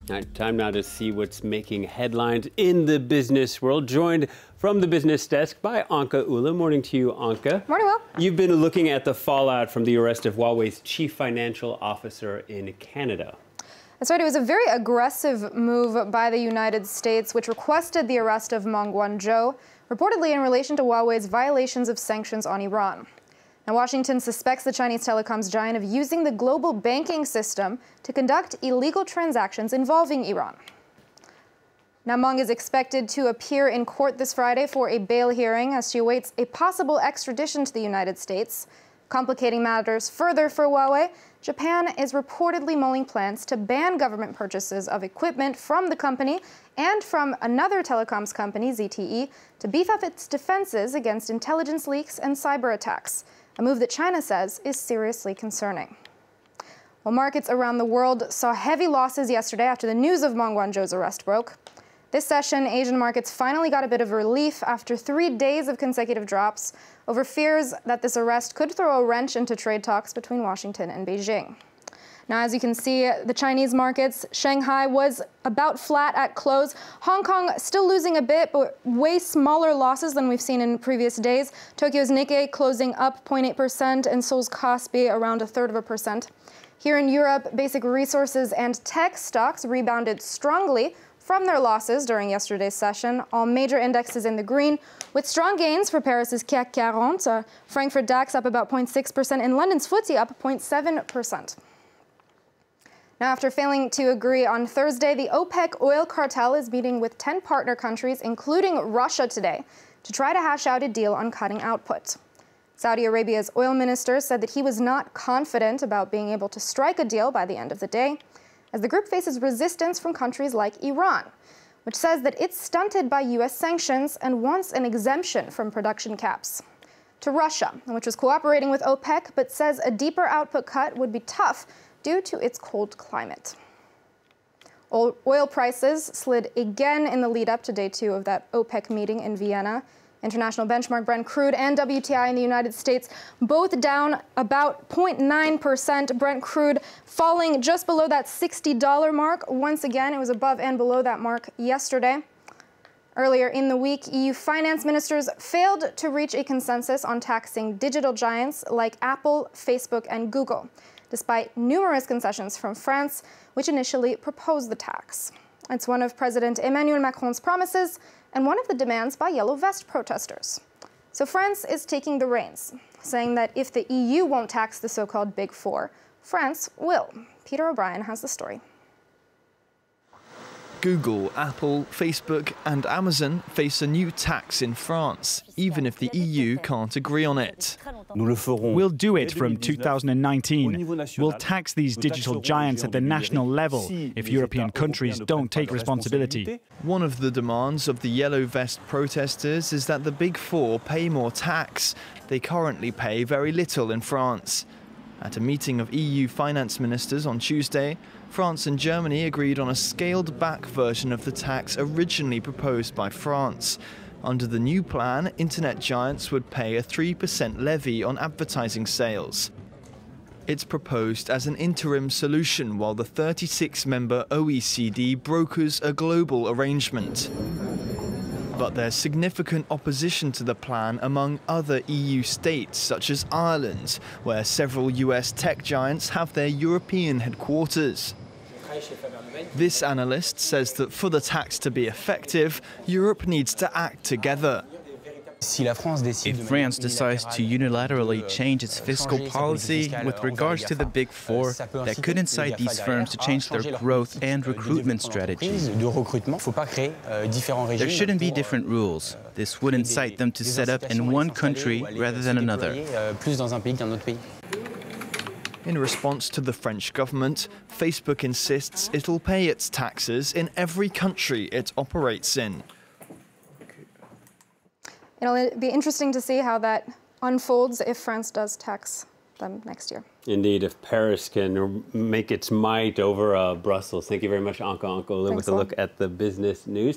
All right, time now to see what's making headlines in the business world. Joined from the business desk by Anke Ula. Morning to you, Anke. Morning, Will. You've been looking at the fallout from the arrest of Huawei's chief financial officer in Canada. That's right. It was a very aggressive move by the United States, which requested the arrest of Meng Wanzhou, reportedly in relation to Huawei's violations of sanctions on Iran. Now, Washington suspects the Chinese telecoms giant of using the global banking system to conduct illegal transactions involving Iran. Now, Meng is expected to appear in court this Friday for a bail hearing as she awaits a possible extradition to the United States. Complicating matters further for Huawei, Japan is reportedly mulling plans to ban government purchases of equipment from the company and from another telecoms company, ZTE, to beef up its defenses against intelligence leaks and cyber attacks, a move that China says is seriously concerning. Well, markets around the world saw heavy losses yesterday after the news of Meng Wanzhou's arrest broke. This session, Asian markets finally got a bit of relief after 3 days of consecutive drops over fears that this arrest could throw a wrench into trade talks between Washington and Beijing. Now, as you can see, the Chinese markets, Shanghai was about flat at close. Hong Kong still losing a bit, but way smaller losses than we've seen in previous days. Tokyo's Nikkei closing up 0.8% and Seoul's Kospi around 0.33%. Here in Europe, basic resources and tech stocks rebounded strongly from their losses during yesterday's session. All major indexes in the green, with strong gains for Paris's CAC 40, Frankfurt DAX up about 0.6%, and London's FTSE up 0.7%. Now, after failing to agree on Thursday, the OPEC oil cartel is meeting with 10 partner countries, including Russia today, to try to hash out a deal on cutting output. Saudi Arabia's oil minister said that he was not confident about being able to strike a deal by the end of the day, as the group faces resistance from countries like Iran, which says that it's stunted by U.S. sanctions and wants an exemption from production caps. To Russia, which was cooperating with OPEC, but says a deeper output cut would be tough due to its cold climate. Oil prices slid again in the lead up to day 2 of that OPEC meeting in Vienna. International benchmark Brent crude and WTI in the United States both down about 0.9%. Brent crude falling just below that $60 mark. Once again, it was above and below that mark yesterday. Earlier in the week, EU finance ministers failed to reach a consensus on taxing digital giants like Apple, Facebook, and Google, despite numerous concessions from France, which initially proposed the tax. It's one of President Emmanuel Macron's promises and one of the demands by Yellow Vest protesters. So France is taking the reins, saying that if the EU won't tax the so-called Big Four, France will. Peter O'Brien has the story. Google, Apple, Facebook and Amazon face a new tax in France, even if the EU can't agree on it. We'll do it from 2019. We'll tax these digital giants at the national level if European countries don't take responsibility. One of the demands of the Yellow Vest protesters is that the Big Four pay more tax. They currently pay very little in France. At a meeting of EU finance ministers on Tuesday, France and Germany agreed on a scaled-back version of the tax originally proposed by France. Under the new plan, internet giants would pay a 3% levy on advertising sales. It's proposed as an interim solution while the 36-member OECD brokers a global arrangement. But there's significant opposition to the plan among other EU states, such as Ireland, where several US tech giants have their European headquarters. This analyst says that for the tax to be effective, Europe needs to act together. If France decides to unilaterally change its fiscal policy with regards to the Big Four, that could incite these firms to change their growth and recruitment strategies. There shouldn't be different rules. This would incite them to set up in one country rather than another. In response to the French government, Facebook insists it'll pay its taxes in every country it operates in. It'll be interesting to see how that unfolds if France does tax them next year. Indeed, if Paris can make its might over Brussels. Thank you very much, Anke Ula, with a look at the business news.